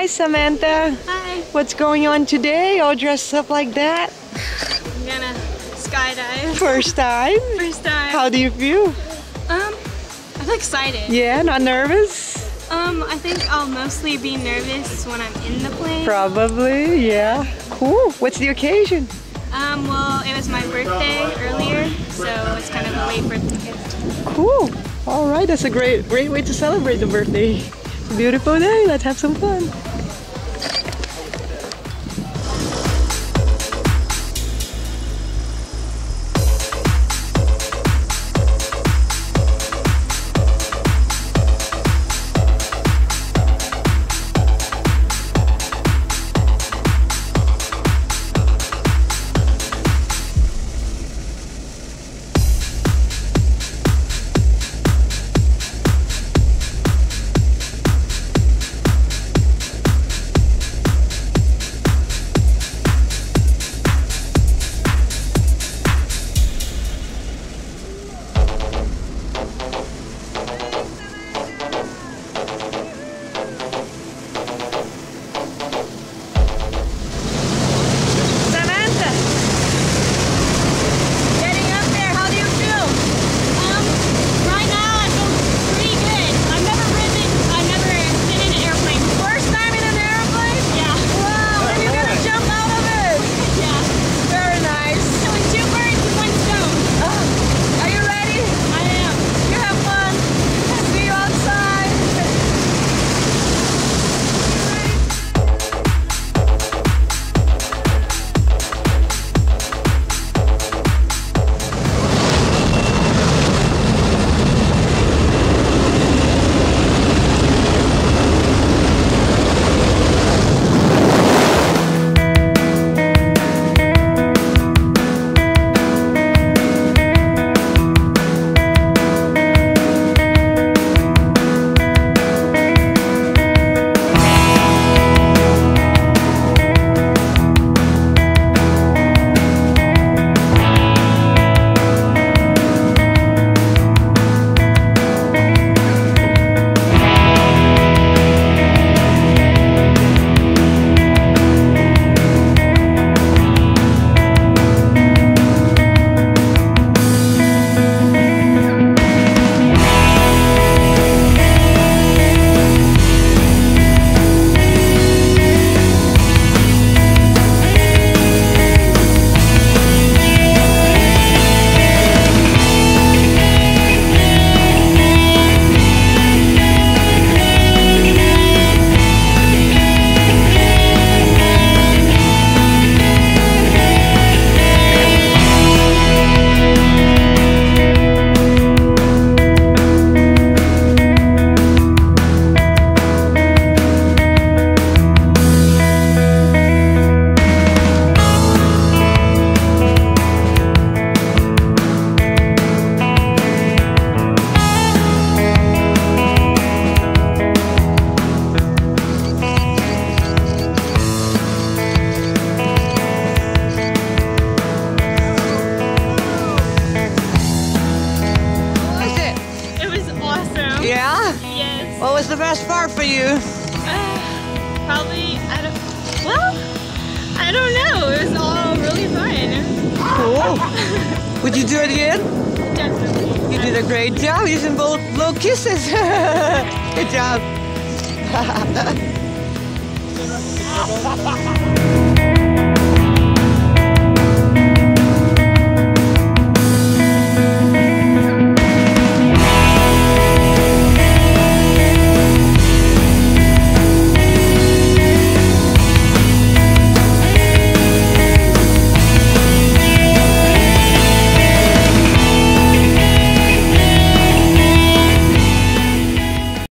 Samantha. Hi. What's going on today? All dressed up like that? I'm gonna skydive. First time? First time. How do you feel? I'm excited. Yeah, not nervous? I think I'll mostly be nervous when I'm in the plane. Probably, yeah. Cool. What's the occasion? Well, it was my birthday earlier, so it's kind of a late birthday gift. Cool. All right, that's a great way to celebrate the birthday. It's a beautiful day. Let's have some fun. Yeah? Yes. What was the best part for you? Probably, I don't know. It was all really fun. Cool. Would you do it again? Definitely. You did a great job using both blow kisses. Good job.